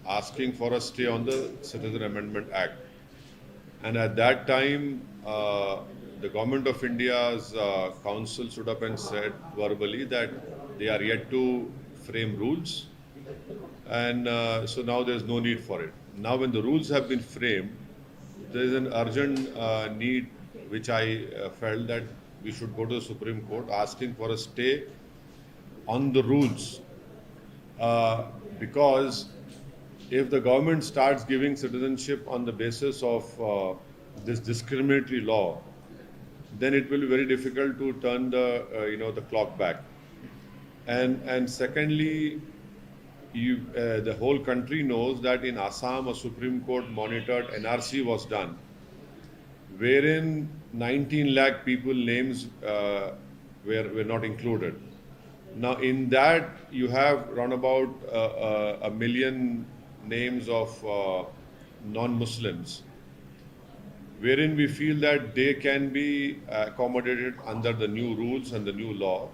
asking for a stay on the Citizen Amendment Act. And at that time, the government of India's council stood up and said verbally that they are yet to frame rules, and so now there's no need for it. Now, when the rules have been framed, there is an urgent need, which I felt that we should go to the Supreme Court asking for a stay on the rules, uh, because if the government starts giving citizenship on the basis of this discriminatory law, then it will be very difficult to turn the the clock back. And secondly, the whole country knows that in Assam a Supreme Court monitored NRC was done, wherein 19 lakh people names were not included. Now, in that, you have around about a million names of non-Muslims, wherein we feel that they can be accommodated under the new rules and the new law,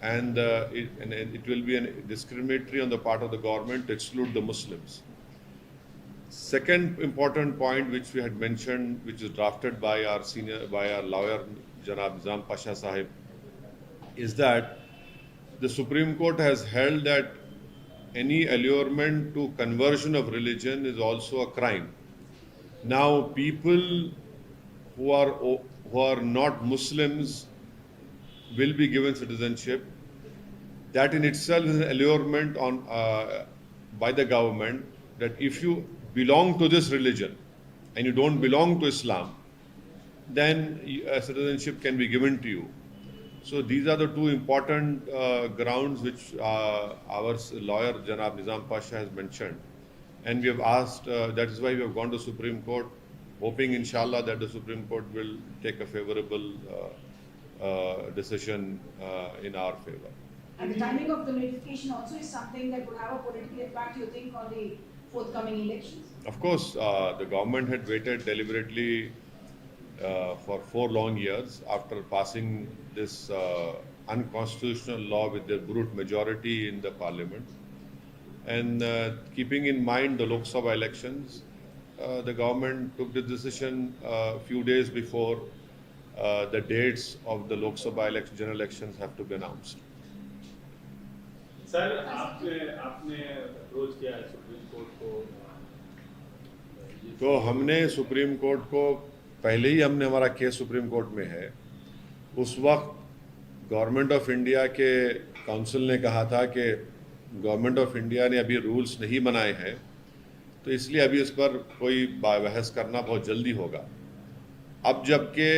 and it will be discriminatory on the part of the government to exclude the Muslims. Second important point which we had mentioned, which is drafted by our lawyer Janab Nizam Pasha Sahib, is that the Supreme Court has held that any allurement to conversion of religion is also a crime. Now, people who are not Muslims will be given citizenship. That in itself is an allurement on by the government that if you belong to this religion and you don't belong to Islam, then citizenship can be given to you. So these are the two important grounds which our lawyer Janab Nizam Pasha has mentioned, and we have asked. That is why we have gone to Supreme Court, hoping inshallah that the Supreme Court will take a favorable decision in our favor. And the timing of the notification also is something that would have a political impact, you think, on the forthcoming elections? Of course, the government had waited deliberately for 4 long years after passing this unconstitutional law with the brute majority in the parliament. And keeping in mind the Lok Sabha elections, the government took the decision a few days before the dates of the Lok Sabha general elections have to be announced. Sir आपने approach किया है supreme court को? तो हमने supreme court को पहले ही हमारा case supreme court में है। उस वक्त गवर्नमेंट ऑफ इंडिया के काउंसिल ने कहा था कि गवर्नमेंट ऑफ इंडिया ने अभी रूल्स नहीं बनाए हैं, तो इसलिए अभी इस पर कोई बहस करना बहुत जल्दी होगा। अब जबकि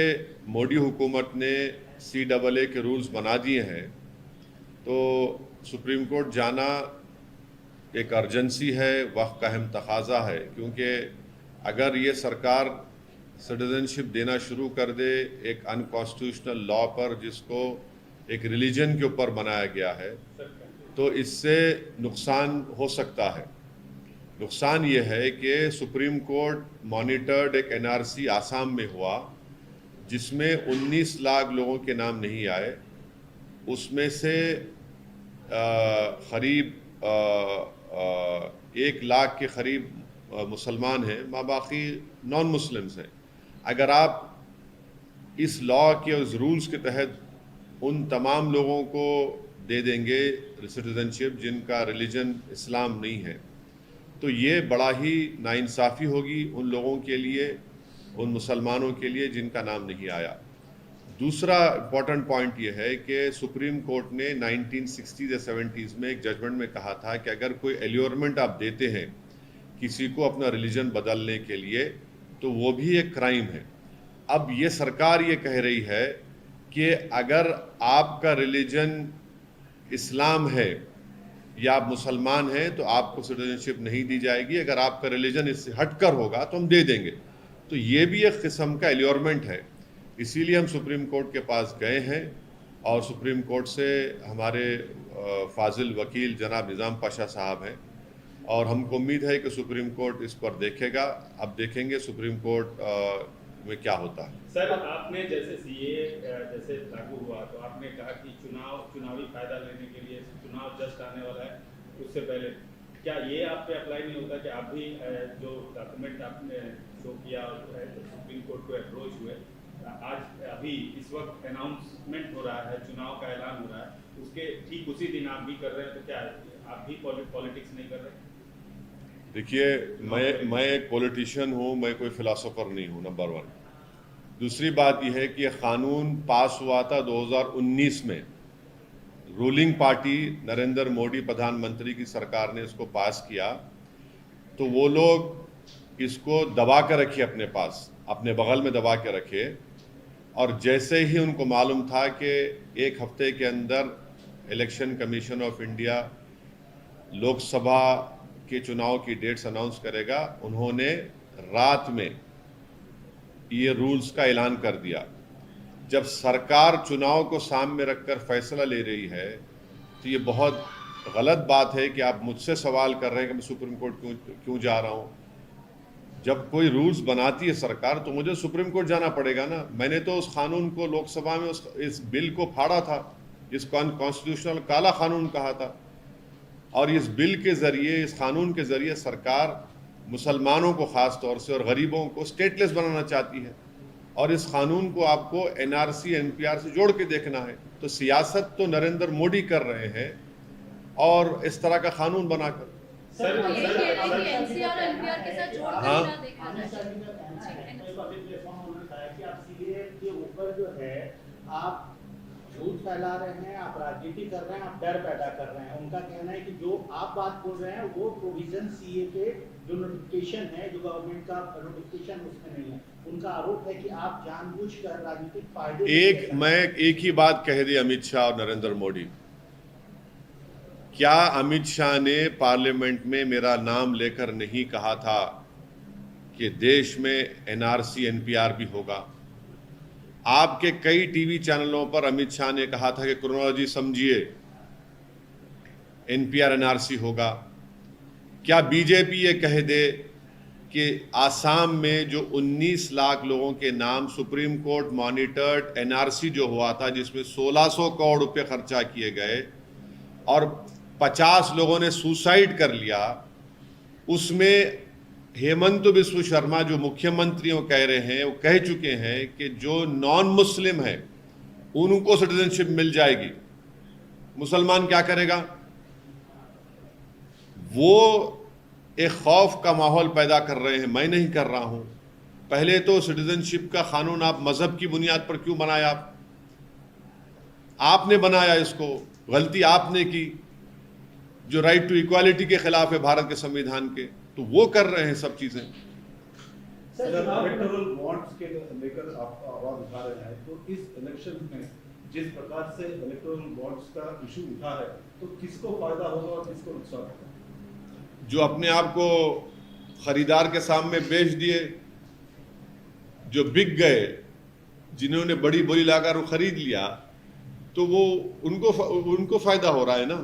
मोदी हुकूमत ने CAA के रूल्स बना दिए हैं, तो सुप्रीम कोर्ट जाना एक अर्जेंसी है, वक्त का अहम तकाजा है, क्योंकि अगर ये सरकार सिटीजनशिप देना शुरू कर दे एक अनकॉन्स्टिट्यूशनल लॉ पर जिसको एक रिलीजन के ऊपर बनाया गया है, तो इससे नुकसान हो सकता है। नुकसान ये है कि सुप्रीम कोर्ट मॉनिटर्ड एक NRC आसाम में हुआ जिसमें 19 लाख लोगों के नाम नहीं आए, उसमें से करीब 1 लाख के करीब मुसलमान हैं, बाकी नॉन मुस्लिम्स हैं। अगर आप इस लॉ के उस रूल्स के तहत उन तमाम लोगों को दे देंगे सिटीजनशिप जिनका रिलीजन इस्लाम नहीं है, तो ये बड़ा ही नाइंसाफ़ी होगी उन लोगों के लिए, उन मुसलमानों के लिए जिनका नाम नहीं आया। दूसरा इम्पॉर्टेंट पॉइंट ये है कि सुप्रीम कोर्ट ने 1960s या 70s में एक जजमेंट में कहा था कि अगर कोई एल्योरमेंट आप देते हैं किसी को अपना रिलीजन बदलने के लिए, तो वो भी एक क्राइम है। अब ये सरकार ये कह रही है कि अगर आपका रिलीजन इस्लाम है या आप मुसलमान हैं तो आपको सिटीजनशिप नहीं दी जाएगी, अगर आपका रिलीजन इससे हटकर होगा तो हम दे देंगे। तो ये भी एक किस्म का एल्योरमेंट है। इसीलिए हम सुप्रीम कोर्ट के पास गए हैं और सुप्रीम कोर्ट से हमारे फाजिल वकील जनाब निज़ाम पाशा साहब हैं, और हमको उम्मीद है कि सुप्रीम कोर्ट इस पर देखेगा। अब देखेंगे सुप्रीम कोर्ट में क्या होता है। सर, आपने जैसे CAA जैसे लागू हुआ तो आपने कहा कि चुनावी फायदा लेने के लिए चुनाव जस्ट आने वाला है, उससे पहले क्या ये आप पे अप्लाई नहीं होता कि आप भी जो डॉक्यूमेंट आपने शो किया है तो सुप्रीम कोर्ट को अप्रोच हुए, आज अभी इस वक्त अनाउंसमेंट हो रहा है, चुनाव का ऐलान हो रहा है, उसके ठीक उसी दिन आप भी कर रहे हैं, तो क्या आप भी पॉलिटिक्स नहीं कर रहे? देखिए, मैं एक पॉलिटिशियन हूँ, मैं कोई फिलोसोफर नहीं हूँ, नंबर वन। दूसरी बात यह है कि यह कानून पास हुआ था 2019 में। रूलिंग पार्टी नरेंद्र मोदी प्रधानमंत्री की सरकार ने इसको पास किया, तो वो लोग इसको दबा के रखे अपने पास, अपने बगल में दबा के रखे, और जैसे ही उनको मालूम था कि एक हफ्ते के अंदर election commission of India Lok Sabha के चुनाव की डेट्स अनाउंस करेगा, उन्होंने रात में ये रूल्स का ऐलान कर दिया। जब सरकार चुनाव को सामने रखकर फैसला ले रही है तो ये बहुत गलत बात है कि आप मुझसे सवाल कर रहे हैं कि मैं सुप्रीम कोर्ट क्यों जा रहा हूँ। जब कोई रूल्स बनाती है सरकार तो मुझे सुप्रीम कोर्ट जाना पड़ेगा ना। मैंने तो उस कानून को लोकसभा में इस बिल को फाड़ा था, इस कॉन्स्टिट्यूशनल काला कानून कहा था, और इस बिल के जरिए, इस कानून के जरिए सरकार मुसलमानों को ख़ास तौर से और गरीबों को स्टेटलेस बनाना चाहती है, और इस कानून को आपको एनआरसी एनपीआर से जोड़ के देखना है। तो सियासत तो नरेंद्र मोदी कर रहे हैं और इस तरह का कानून बनाकर। सर, तो यही कह रहे हैं कि एनसीआर और एनपीआर के साथ जोड़कर हाँ। ना देखा जाए। कि आप सीए के ऊपर जो है आप झूठ फैला रहे हैं, आप राजनीति कर रहे हैं, आप डर पैदा कर रहे हैं। उनका कहना है कि जो आप बात बोल रहे हैं वो प्रोविजन सीए के जो नोटिफिकेशन है, जो गवर्नमेंट का नोटिफिकेशन उसमें नहीं है। उनका आरोप है कि आप जानबूझकर राजनीतिक फायदे मैं एक ही बात कह दी अमित शाह और नरेंद्र मोदी। क्या अमित शाह ने पार्लियामेंट में मेरा नाम लेकर नहीं कहा था कि देश में एनआरसी एनपीआर भी होगा? आपके कई टीवी चैनलों पर अमित शाह ने कहा था कि क्रोनोलॉजी समझिए, एनपीआर एनआरसी होगा। क्या बीजेपी ये कह दे कि आसाम में जो 19 लाख लोगों के नाम सुप्रीम कोर्ट मॉनिटर्ड एनआरसी जो हुआ था, जिसमें 1600 करोड़ रुपए खर्चा किए गए और 50 लोगों ने सुसाइड कर लिया, उसमें हेमंत बिस्व शर्मा जो मुख्यमंत्री कह रहे हैं, वो कह चुके हैं कि जो नॉन मुस्लिम है उनको सिटीजनशिप मिल जाएगी। मुसलमान क्या करेगा? वो एक खौफ का माहौल पैदा कर रहे हैं। मैं नहीं कर रहा हूं। पहले तो सिटीजनशिप का कानून आप मजहब की बुनियाद पर क्यों बनाया? आपने बनाया, इसको गलती आपने की, जो राइट टू इक्वालिटी के खिलाफ है भारत के संविधान के। तो वो कर रहे हैं सब चीजें। इलेक्टोरल बॉन्ड्स के लेकर आप आवाज उठा रहे हैं, तो इस इलेक्शन में जिस प्रकार से इलेक्टोरल बॉन्ड्स का इशू उठा है, तो किसको फायदा होगा और किसको नुकसान होगा? जो अपने आप को खरीदार के सामने बेच दिए, जो बिक गए, जिन्होंने बड़ी बोली लाकर वो खरीद लिया, तो वो उनको फायदा हो रहा है ना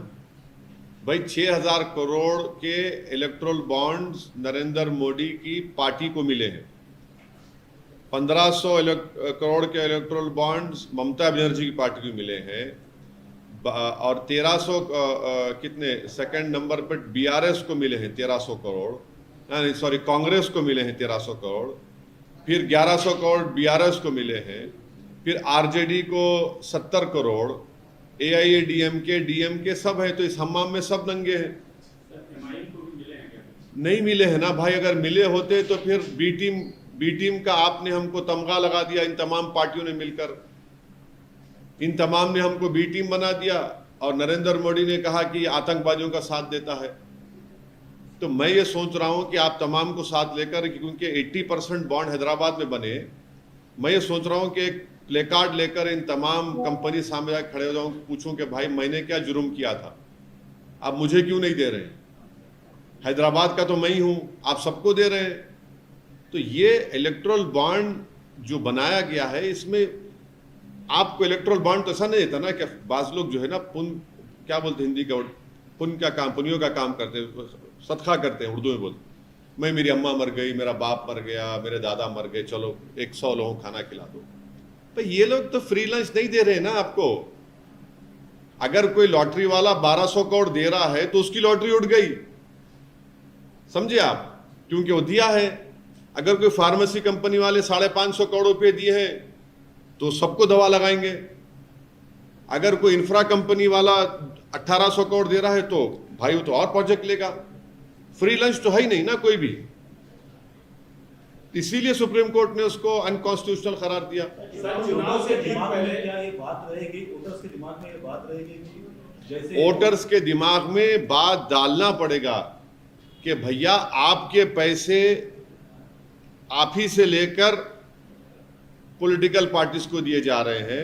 भाई। 6000 करोड़ के इलेक्टोरल बॉन्ड्स नरेंद्र मोदी की पार्टी को मिले हैं। 1500 करोड़ के इलेक्टोरल बॉन्ड्स ममता बनर्जी की पार्टी को मिले हैं, और 1300 कितने सेकंड नंबर पर बीआरएस को मिले हैं 1300 करोड़, नहीं सॉरी कांग्रेस को मिले हैं 1300 करोड़, फिर 1100 करोड़ बीआरएस को मिले हैं, फिर आरजेडी को 70 करोड़, एआईएडीएमके डीएमके सब है। तो इस हम्माम में सब नंगे हैं। एमआईएम को भी मिले हैं क्या? नहीं मिले हैं ना भाई। अगर मिले होते तो फिर बी टीम का आपने हमको तमगा लगा दिया। इन तमाम पार्टियों ने मिलकर, इन तमाम ने हमको बी टीम बना दिया, और नरेंद्र मोदी ने कहा कि आतंकवादियों का साथ देता है। तो मैं ये सोच रहा हूं कि आप तमाम को साथ लेकर, क्योंकि 80% बॉन्ड हैदराबाद में बने, मैं ये सोच रहा हूं कि एक प्ले कार्ड लेकर इन तमाम कंपनी सामने जाकर खड़े हो जाऊं, पूछूं कि भाई मैंने क्या जुर्म किया था, आप मुझे क्यों नहीं दे रहे? हैदराबाद का तो मैं ही हूं, आप सबको दे रहे हैं। तो ये इलेक्टोरल बॉन्ड जो बनाया गया है, इसमें आपको इलेक्टोरल बॉन्ड तो ऐसा नहीं देता ना कि बाज लोग जो है ना क्या बोलते हिंदी का, पुनियों का काम करते हैं, सदका करते हैं, उर्दू में बोलते, मैं मेरी अम्मा मर गई, मेरा बाप मर गया, मेरे दादा मर गए, चलो 100 लोगों को खाना खिला दो। तो ये लोग तो फ्री लंच नहीं दे रहे ना आपको। अगर कोई लॉटरी वाला 1200 करोड़ दे रहा है तो उसकी लॉटरी उड़ गई, समझे आप, क्योंकि वो दिया है। अगर कोई फार्मेसी कंपनी वाले 550 करोड़ रुपए दिए हैं तो सबको दवा लगाएंगे। अगर कोई इंफ्रा कंपनी वाला 1800 करोड़ दे रहा है तो भाई वो तो और प्रोजेक्ट लेगा। फ्री लंच तो है ही नहीं ना कोई भी, इसीलिए सुप्रीम कोर्ट ने उसको अनकॉन्स्टिट्यूशनल करार दिया। सर, चुनाव से ठीक दिमाग में पहले क्या ये बात रहेगी, वोटर्स के दिमाग में ये बात रहेगी कि जैसे वोटर्स के दिमाग में बात डालना पड़ेगा कि भैया आपके पैसे आप ही से लेकर पॉलिटिकल पार्टीज को दिए जा रहे हैं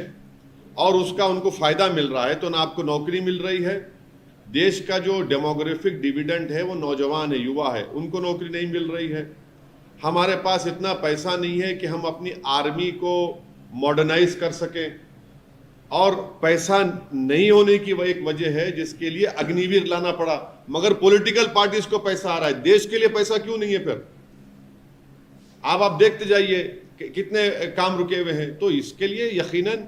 और उसका उनको फायदा मिल रहा है, तो ना आपको नौकरी मिल रही है। देश का जो डेमोग्राफिक डिविडेंड है वो नौजवान है, युवा है, उनको नौकरी नहीं मिल रही है। हमारे पास इतना पैसा नहीं है कि हम अपनी आर्मी को मॉडर्नाइज कर सकें, और पैसा नहीं होने की वह एक वजह है जिसके लिए अग्निवीर लाना पड़ा। मगर पॉलिटिकल पार्टीज को पैसा आ रहा है, देश के लिए पैसा क्यों नहीं है? फिर आप देखते जाइए कि कितने काम रुके हुए हैं। तो इसके लिए यकीनन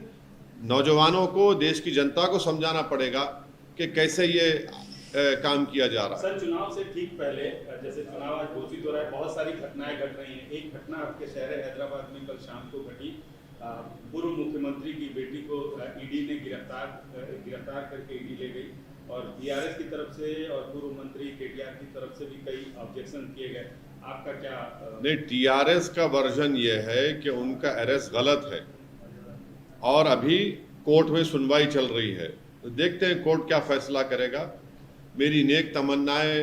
नौजवानों को, देश की जनता को समझाना पड़ेगा कि कैसे ये काम किया जा रहा है। सर, चुनाव से ठीक पहले जैसे चुनाव आज घोषित हो रहा है, बहुत सारी घटनाएं घट रही हैं। एक घटना आपके शहर हैदराबाद में कल शाम को घटी। पूर्व मुख्यमंत्री की बेटी को ईडी ने गिरफ्तार करके ईडी ले गई, और बीआरएस की तरफ से और पूर्व मंत्री केटीआर की तरफ से भी कई ऑब्जेक्शन किए गए। आपका क्या नहीं, टीआरएस का वर्जन ये है कि उनका अरेस्ट गलत है और अभी कोर्ट में सुनवाई चल रही है, तो देखते हैं कोर्ट क्या फैसला करेगा। मेरी नेक तमन्नाएं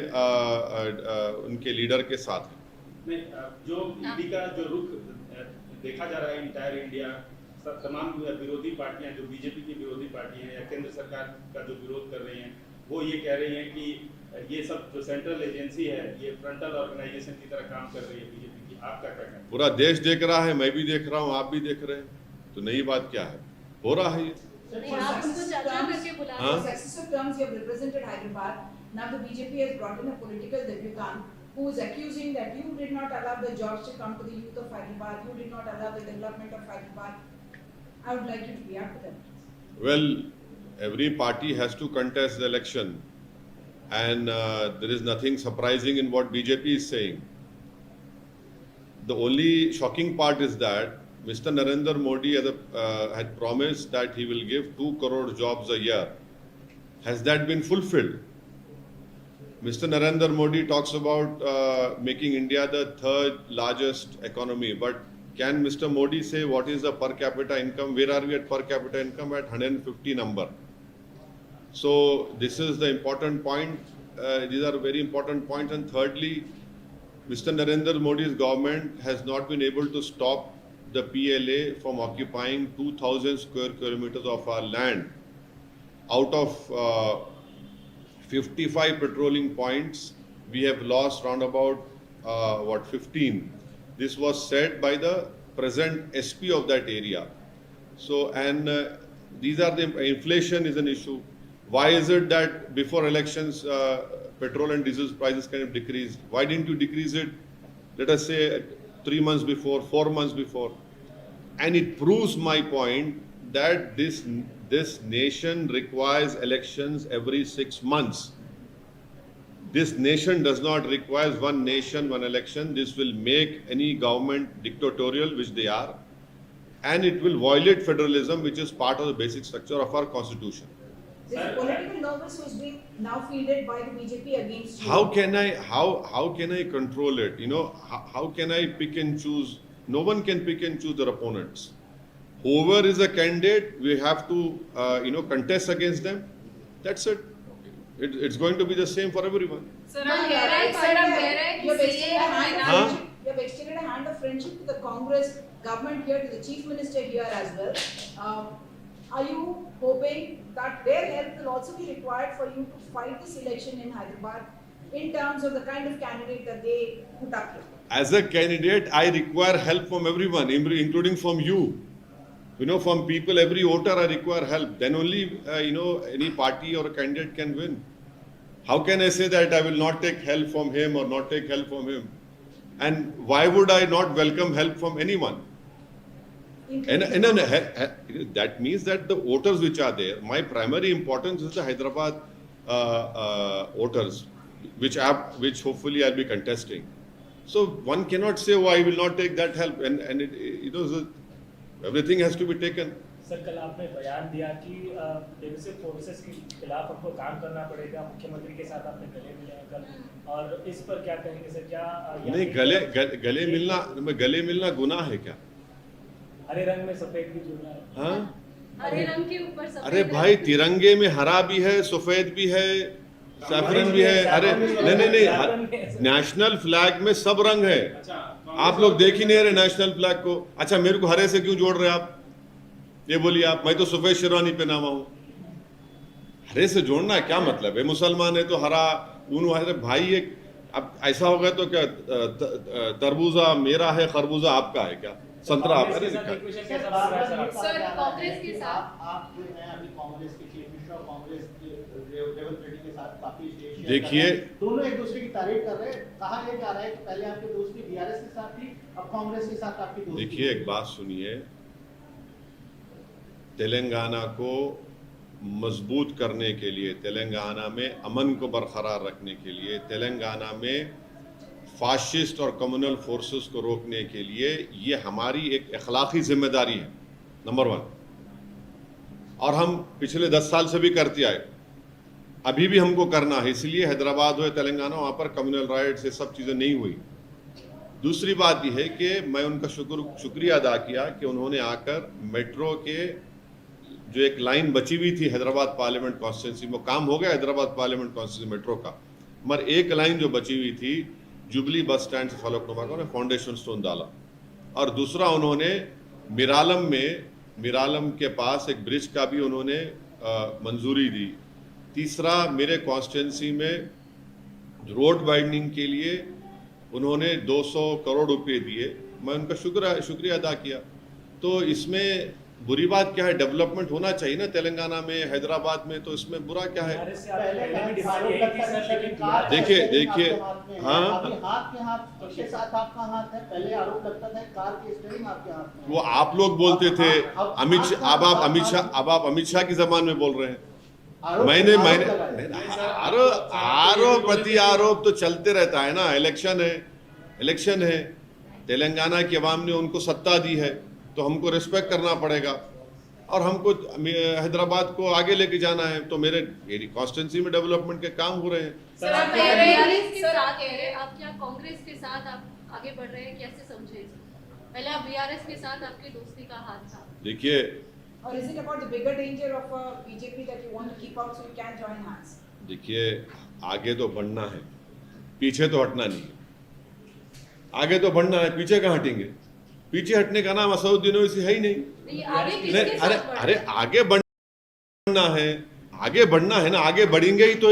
उनके लीडर के साथ है। नहीं, जो ईडी का जो रुख देखा जा रहा है इंटायर इंडिया, तमाम विरोधी पार्टियां, जो बीजेपी की विरोधी पार्टियां हैं या केंद्र सरकार का जो विरोध कर रही हैं, वो ये कह रही हैं कि ये सब जो सेंट्रल एजेंसी है ये फ्रंटल ऑर्गेनाइजेशन की तरह काम कर रही है बीजेपी की। आपका क्या कहना है? पूरा देश देख रहा है, मैं भी देख रहा हूँ, आप भी देख रहे हैं, तो नई बात क्या है, हो रहा है ये। नहीं, आप उनको चर्चा करके बुला हाँ? For successive terms, you have represented Hyderabad. Now the BJP has brought in a political debutant who is accusing that you did not allow the jobs to come to the youth of Hyderabad. You did not allow the development of Hyderabad. I would like you to react to that. Well, every party has to contest the election, and there is nothing surprising in what BJP is saying. The only shocking part is that Mr. Narendra Modi had promised that he will give 2 crore jobs a year. Has that been fulfilled? Mr. Narendra Modi talks about making India the 3rd largest economy, but can Mr. Modi say what is the per capita income? Where are we at per capita income? At 150 number. So this is the important point. These are very important points. And thirdly, Mr. Narendra Modi's government has not been able to stop the PLA from occupying 2,000 square kilometers of our land. Out of 55 patrolling points, we have lost round about 15. This was said by the present SP of that area. So, and these are the inflation is an issue. Why is it that before elections petrol and diesel prices kind of decreased? Why didn't you decrease it, let us say 3 months before, 4 months before? And it proves my point that this nation requires elections every 6 months. This nation does not require one nation, one election. This will make any government dictatorial, which they are, and it will violate federalism, which is part of the basic structure of our constitution. This political novice who is being now fielded by the BJP against you. How can I control it? You know, how can I pick and choose? No one can pick and choose their opponents. Whoever is a candidate, we have to contest against them. That's it. It's going to be the same for everyone. Sir, हम कह रहे हैं, sir, हम कह रहे हैं कि You have extended a hand of हाँ? friendship. You have extended a hand of friendship to the Congress government here, to the Chief Minister here as well. Are you hoping that their help will also be required for you to fight this election in Hyderabad in terms of the kind of candidate that they put up here? As a candidate, I require help from everyone, including from you. You know, from people, every voter, I require help. Then only, any party or a candidate can win. How can I say that I will not take help from him or not take help from him? And why would I not welcome help from anyone? And that means that the voters which are there, my primary importance is the Hyderabad voters. which hopefully I'll be contesting. So one cannot say, oh, I will not take that help, and everything has to be taken. Sir कल आपने बयान दिया कि divisive forces के खिलाफ हमको काम करना पड़ेगा, मुख्यमंत्री के साथ आपने गले मिले हैं कल, और इस पर क्या कहेंगे सर? क्या नहीं, गले मिलना गुनाह है क्या? हरे रंग में सफेद भी जुड़ना है। हाँ, हरे रंग के ऊपर सफेद अरे भाई, तिरंगे में हरा भी है, सफेद भी है, सैफरन भी है। अरे नहीं, नेशनल फ्लैग में सब रंग है। आप लोग देख ही नहीं रहे नेशनल फ्लैग को। अच्छा, मेरे को हरे से क्यों जोड़ रहे आप? ये बोलिए आप। मैं तो सफेद शेरवानी पहना हुआ हूँ, हरे से जोड़ना है क्या मतलब है? मुसलमान है तो हरा ऊन। अरे भाई, ये अब ऐसा होगा तो क्या तरबूजा मेरा है, खरबूजा आपका है क्या? संतरा आपका कांग्रेस नहीं? के साथ कैसा लग रहा है सर? सर, कांग्रेस के साथ आप जो है अभी कांग्रेस के चीफ मिनिस्टर और कांग्रेस के रेवंत रेड्डी के साथ काफी शेयर देखिए, कर रहे हैं। दोनों एक दूसरे की तारीफ कर रहे हैं। कहा यह जा रहा है कि पहले आपकी दोस्ती बीआरएस के साथ थी, अब कांग्रेस के साथ आपकी दोस्ती। देखिए, एक बात सुनिए, तेलंगाना को मजबूत करने के लिए, तेलंगाना में अमन को बरकरार रखने के लिए, तेलंगाना में फाशिस्ट और कम्युनल फोर्सेस को रोकने के लिए ये हमारी एक अखलाकी जिम्मेदारी है, नंबर 1। और हम पिछले 10 साल से भी करते आए, अभी भी हमको करना है। इसलिए हैदराबाद हो, तेलंगाना, वहाँ पर कम्युनल राइट्स ये सब चीज़ें नहीं हुई। दूसरी बात यह है कि मैं उनका शुक्रिया अदा किया कि उन्होंने आकर मेट्रो के जो एक लाइन बची हुई थी हैदराबाद पार्लियामेंट कॉन्स्टिट्यूंसी में, काम हो गया हैदराबाद पार्लियामेंट कॉन्स्टिट्यूंसी मेट्रो का, मगर एक लाइन जो बची हुई थी जुबली बस स्टैंड से फलकनुमा का, उन्होंने फाउंडेशन स्टोन डाला। और दूसरा, उन्होंने मिरालम के पास एक ब्रिज का भी उन्होंने मंजूरी दी। तीसरा, मेरे कॉन्स्टिट्यूंसी में रोड वाइडनिंग के लिए उन्होंने 200 करोड़ रुपए दिए, मैं उनका शुक्रिया अदा किया। तो इसमें बुरी बात क्या है? डेवलपमेंट होना चाहिए ना तेलंगाना में, हैदराबाद में, तो इसमें बुरा क्या है? देखिए, हाँ, हाथ के हाथ के साथ आपका हाथ है। पहले आरोप लगता था कार की स्टीयरिंग आपके हाथ में। वो आप लोग बोलते थे अमित शाह, अब आप अमित शाह की जबान में बोल रहे हैं। मैंने आरोप प्रति आरोप तो चलते रहता है ना। इलेक्शन है, तेलंगाना की आवाम ने उनको सत्ता दी है तो हमको रिस्पेक्ट करना पड़ेगा, और हमको हैदराबाद को आगे लेके जाना है। तो मेरे कॉन्स्टिट्यूंसी में डेवलपमेंट के काम हो रहे हैं। सर, आप बीआरएस के साथ कह रहे हैं, आप क्या कांग्रेस के साथ आप आगे बढ़ रहे हैं? कैसे समझे? पहले आप बीआरएस के साथ आपकी दोस्ती का हाथ था। देखिए, Or is it about the bigger danger of BJP that you want to keep out so you can join hands? देखिए, आगे तो बढ़ना है, पीछे तो हटना नहीं है। आगे तो बढ़ना है, पीछे कहाँ हटेंगे? पीछे हटने का नाम असदुद्दीन ओवैसी है ही नहीं। नहीं, आगे किसके साथ बढ़ रहे अरे हैं? आगे बढ़ना है ना। आगे बढ़ेंगे ही तो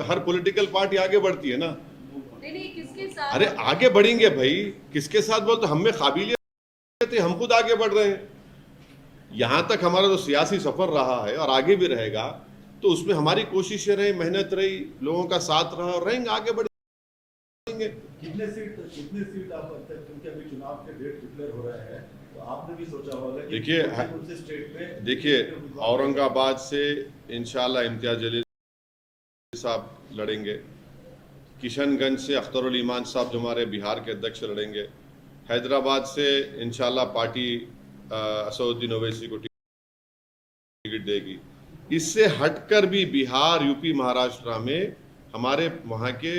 हर पॉलिटिकल पार्टी आगे बढ़ती है ना। नहीं, किसके साथ? अरे आगे बढ़ेंगे भाई, किसके साथ बोलते? हम में काबिलियत है, हम खुद आगे बढ़ रहे हैं। यहाँ तक हमारा जो सियासी सफर रहा है और आगे भी रहेगा, तो उसमें हमारी कोशिशें रही, मेहनत रही, लोगों का साथ रहा, और रहेंगे, आगे बढ़ेंगे। कितने सीट आप, क्योंकि अभी चुनाव के डेट डिक्लेयर हो रहे हैं, तो आपने भी सोचा होगा कि देखिए, स्टेट में देखिए, औरंगाबाद से इंशाल्लाह इम्तियाज जलील साहब लड़ेंगे, किशनगंज से अख्तरुल ईमान साहब जो हमारे बिहार के अध्यक्ष लड़ेंगे, हैदराबाद से इंशाल्लाह पार्टी असदुद्दीन ओवैसी को टिकट देगी। इससे हटकर भी बिहार, यूपी, महाराष्ट्र में हमारे वहाँ के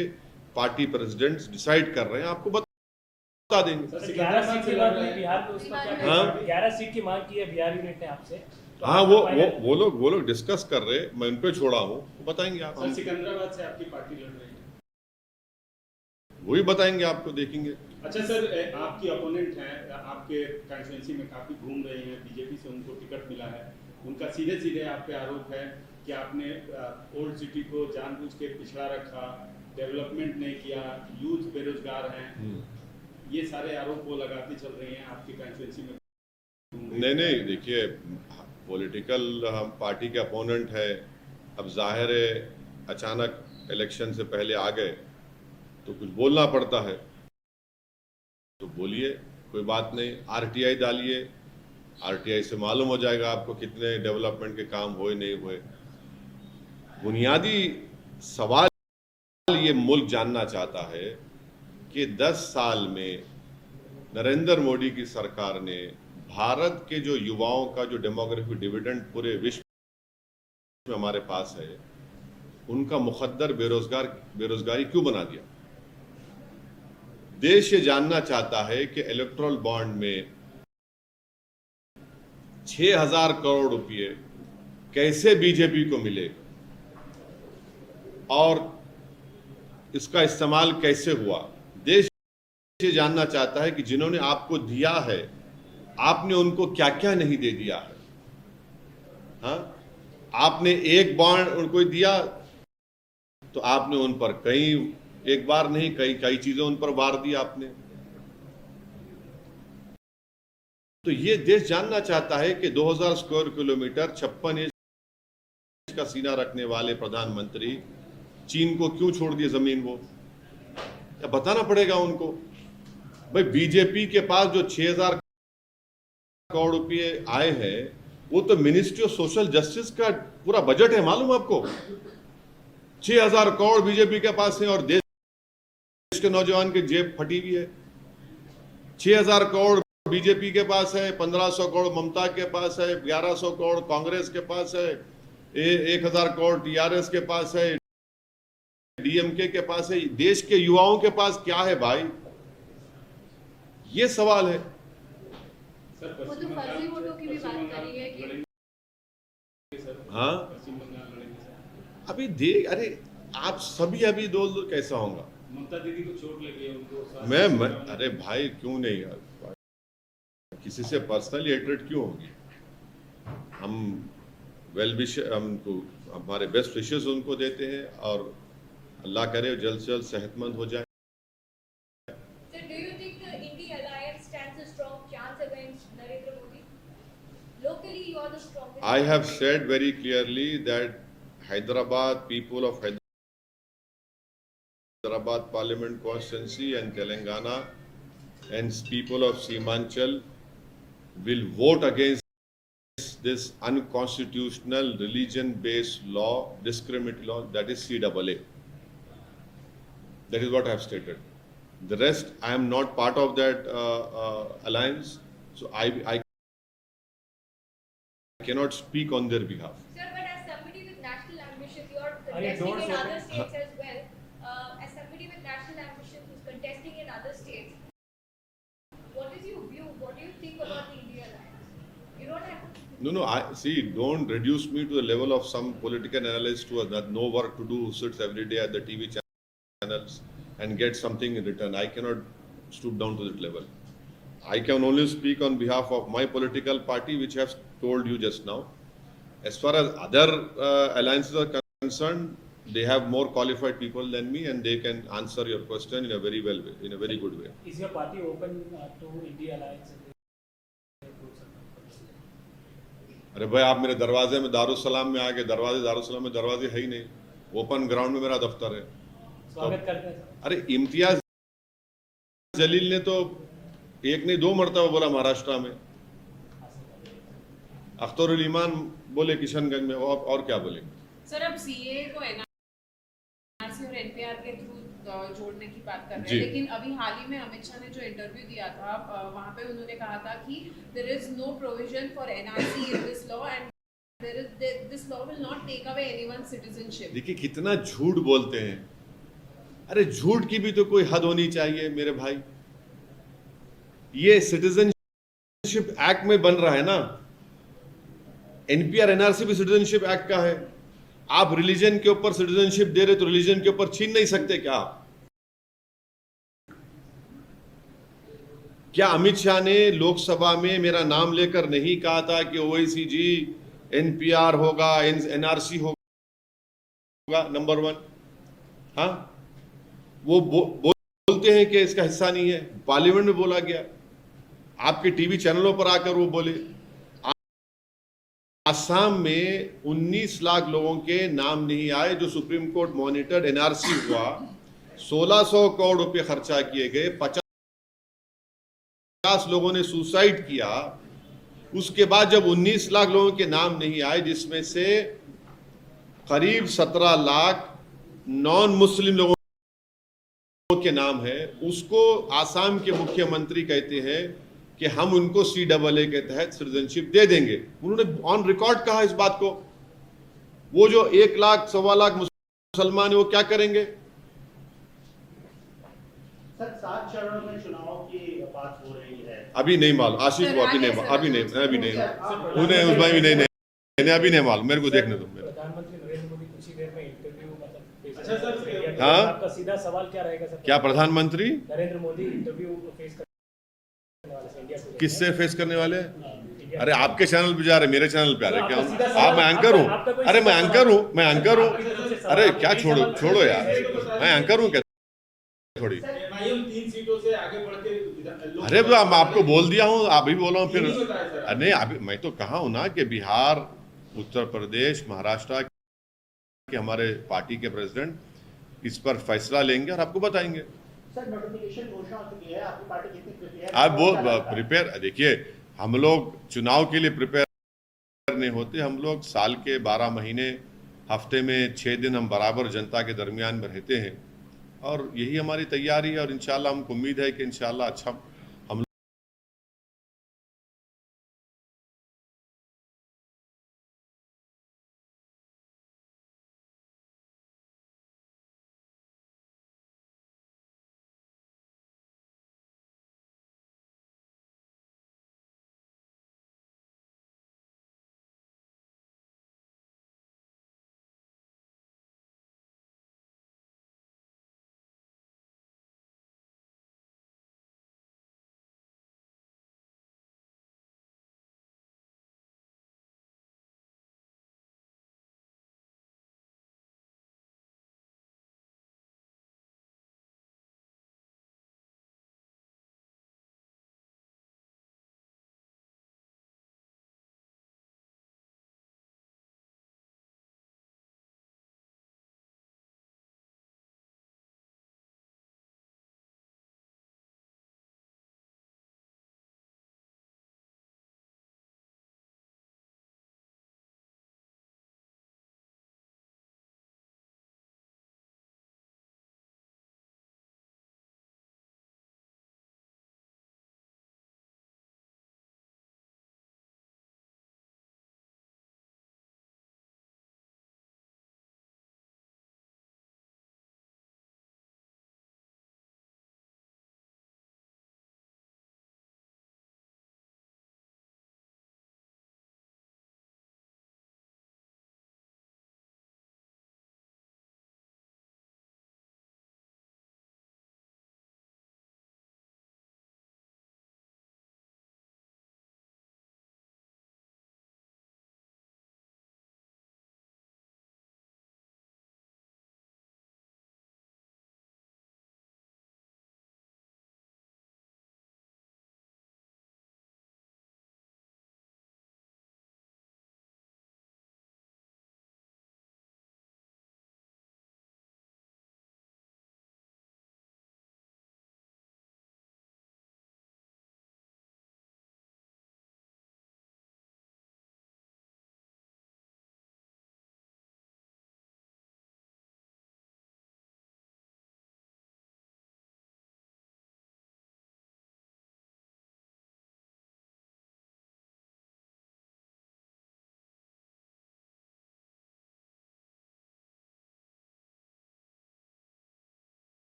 पार्टी प्रेसिडेंट्स डिसाइड कर रहे हैं, आपको बता देंगे। 11 सीट की बात हुई बिहार में, उसका क्या? हाँ? 11 सीट की मांग की है बिहार यूनिट ने आपसे। तो हाँ, आपका वो लोग डिस्कस कर रहे हैं, मैं उन पे छोड़ा हूँ, वो बताएंगे आप। सर, सिकंदराबाद से आपकी पार्टी लड़ रही है, वही बताएंगे आपको, देखेंगे। अच्छा सर, आपकी अपोनेंट हैं, आपके कंस्टिट्यूंसी में काफी घूम रहे हैं, बीजेपी से उनको टिकट मिला है, उनका सीधे सीधे आप पे आरोप है कि आपने ओल्ड सिटी को जानबूझ के पिछड़ा रखा, डेवलपमेंट नहीं किया, यूथ बेरोजगार हैं, ये सारे आरोप वो लगाते चल रही हैं आपकी कंस्टिट्यूंसी में। नहीं, देखिए, पॉलिटिकल हम पार्टी के अपोनेंट है, अब जाहिर है अचानक इलेक्शन से पहले आ गए तो कुछ बोलना पड़ता है, तो बोलिए, कोई बात नहीं। आरटीआई डालिए, आरटीआई से मालूम हो जाएगा आपको कितने डेवलपमेंट के काम हुए नहीं हुए। बुनियादी सवाल ये मुल्क जानना चाहता है कि 10 साल में नरेंद्र मोदी की सरकार ने भारत के जो युवाओं का जो डेमोग्राफिक डिविडेंड पूरे विश्व में हमारे पास है, उनका मुकद्दर बेरोजगारी क्यों बना दिया। देश ये जानना चाहता है कि इलेक्टोरल बॉन्ड में 6,000 करोड़ रुपए कैसे बीजेपी को मिले और इसका इस्तेमाल कैसे हुआ। देश ये जानना चाहता है कि जिन्होंने आपको दिया है, आपने उनको क्या क्या नहीं दे दिया है। हाँ, आपने एक बॉन्ड उनको दिया तो आपने उन पर एक बार नहीं कई चीजें उन पर वार दी आपने। तो ये देश जानना चाहता है कि 2000 स्क्वायर किलोमीटर 56 इंच का सीना रखने वाले प्रधानमंत्री चीन को क्यों छोड़ दिए जमीन। वो या बताना पड़ेगा उनको। भाई बीजेपी के पास जो 6,000 करोड़ रुपए आए हैं, वो तो मिनिस्ट्री ऑफ सोशल जस्टिस का पूरा बजट है, मालूम आपको। 6,000 करोड़ बीजेपी के पास है और देश के नौजवान की जेब फटी हुई है। 6,000 करोड़ बीजेपी के पास है, 1,500 करोड़ ममता के पास है, 1,100 करोड़ कांग्रेस के पास है, 1,000 करोड़ टीआरएस के पास है, डीएमके के पास है। देश के युवाओं के पास क्या है भाई, ये सवाल है। वो तो फर्जी वोटों की भी बात करी है कि हाँ अभी अरे आप सभी अभी दो कैसा होगा। ममता दीदी को चोट लगी है, उनको अरे भाई क्यों नहीं यार, किसी से पर्सनली हेट्रेड क्यों होगी। हम हमको हमारे बेस्ट विशेस उनको देते हैं और अल्लाह करे जल्द से जल्द सेहतमंद हो जाए। So do you think the India alliance stands a strong chance against Narendra Modi? Locally, you are the strongest. I have said very clearly that Hyderabad, people of Hyderabad Parliament constituency and Telangana and people of Seemanchal will vote against this unconstitutional religion-based law, discriminatory law, that is CAA. That is what I have stated. The rest, I am not part of that alliance, so I cannot speak on their behalf. Sir, but as somebody with national ambition, you are Are your contesting doors in open? other states as well. As somebody with national ambition who's contesting in other states, what is your view? What do you think about the India alliance? You don't have to. No, I see. Don't reduce me to the level of some political analyst who has no work to do, who sits every day at the TV channels and gets something in return. I cannot stoop down to that level. I can only speak on behalf of my political party, which I have told you just now. As far as other alliances are concerned, they have more qualified people than me, and they can answer your question in a very well way, in a very good way. Is your party open to India alliance? अरे भाई आप मेरे दरवाजे में दारुसलाम में आके दारुसलाम में दरवाजे है ही नहीं, ओपन ग्राउंड में मेरा दफ्तर है। स्वागत करते हैं। अरे इम्तियाज जलील ने तो एक नहीं 2 मरतबा बोला महाराष्ट्र में, अख्तरुल ईमान बोले किशनगंज में, और क्या बोले। सर अब सीए को एनआरसी और एनपीआर के थ्रू जोड़ने की बात कर रहे जी। हैं, लेकिन अभी हाल ही में अमित शाह ने जो इंटरव्यू दिया था वहां पे उन्होंने कहा था कि there is no provision for NRC in this law and this law will not take away anyone's citizenship. देखिए कितना झूठ बोलते हैं। अरे झूठ की भी तो कोई हद होनी चाहिए मेरे भाई। ये सिटीजनशिप एक्ट में बन रहा है ना, एनपीआर एनआरसी भी सिटीजनशिप एक्ट का है। आप रिलीजन के ऊपर सिटीजनशिप दे रहे तो रिलीजन के ऊपर छीन नहीं सकते क्या? क्या अमित शाह ने लोकसभा में मेरा नाम लेकर नहीं कहा था कि ओवैसी जी एनपीआर होगा, एनआरसी होगा? नंबर 1। हाँ, वो बोलते हैं कि इसका हिस्सा नहीं है। पार्लियामेंट में बोला गया, आपके टीवी चैनलों पर आकर वो बोले। आसाम में 19 लाख लोगों के नाम नहीं आए जो सुप्रीम कोर्ट मॉनिटर्ड एनआरसी हुआ। 1600 करोड़ रुपए खर्चा किए गए, 50 लोगों ने सुसाइड किया। उसके बाद जब 19 लाख लोगों के नाम नहीं आए, जिसमें से करीब 17 लाख नॉन मुस्लिम लोगों के नाम है, उसको आसाम के मुख्यमंत्री कहते हैं कि हम उनको CAA के तहत सिटीजनशिप दे देंगे। उन्होंने ऑन रिकॉर्ड कहा इस बात को। वो जो 1 लाख 1.25 लाख मुसलमान है, वो क्या करेंगे? सर 7 चरणों में चुनाव की बात हो रही है। अभी नहीं मालूम आशीष को, अभी नहीं, अभी नहीं, उन्हें उसमें भी नहीं, अभी नहीं मालूम, मेरे को देखने दो। प्रधानमंत्री नरेंद्र मोदी कुछ ही देर में इंटरव्यू मतलब अच्छा सर, हाँ? आपका सीधा सवाल क्या रहेगा सर? क्या प्रधानमंत्री नरेंद्र मोदी इंटरव्यू फेस करने वाले हैं इंडिया को? किससे फेस करने वाले? इंडिया अरे आपके चैनल पे जा रहे, मेरे चैनल पे आ रहे, क्या? आपका सीधा सवाल- आप, मैं एंकर हूँ। आपका कोई अरे मैं सीधा एंकर हूँ, सवाल- मैं एंकर हूँ। आपकी तरफ से सवाल- अरे आपकी क्या, सवाल- छोड़ो यार, मैं एंकर हूँ क्या? थोड़ी, एमआईएम 3 सीटों से आगे बढ़ के अरे मैं आपको बोल दिया हूँ, आप भी बोला हूँ फिर। नहीं बताया सर। अरे नहीं, अभी मैं तो कहा हूँ ना कि बिहार, उत्तर प्रदेश, महाराष्ट्र के हमारे पार्टी के प्रेसिडेंट इस पर फैसला लेंगे और आपको बताएंगे। सर नोटिफिकेशन घोषणा हो चुकी है, आपकी पार्टी कितनी प्रिपेयर? आप वो प्रिपेयर, देखिए हम लोग चुनाव के लिए प्रिपेयर नहीं होते, हम लोग साल के 12 महीने, हफ्ते में 6 दिन हम बराबर जनता के दरमियान में रहते हैं और यही हमारी तैयारी है और इंशाल्लाह हमको उम्मीद है कि इंशाल्लाह अच्छा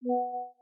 you.